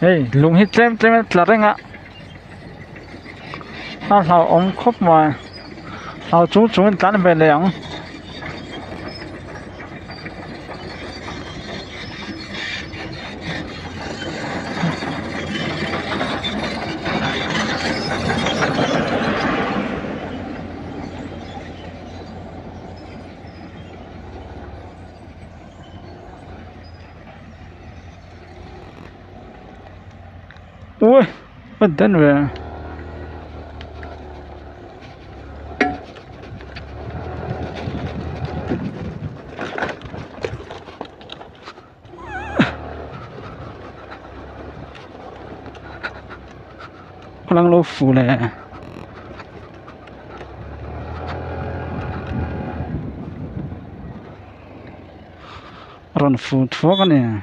hey lung hi tlem tlarenga a hlau om khop mai hlau chung tlan be leang ui bất den về lang lô phủ lệ ron phủ thuốc này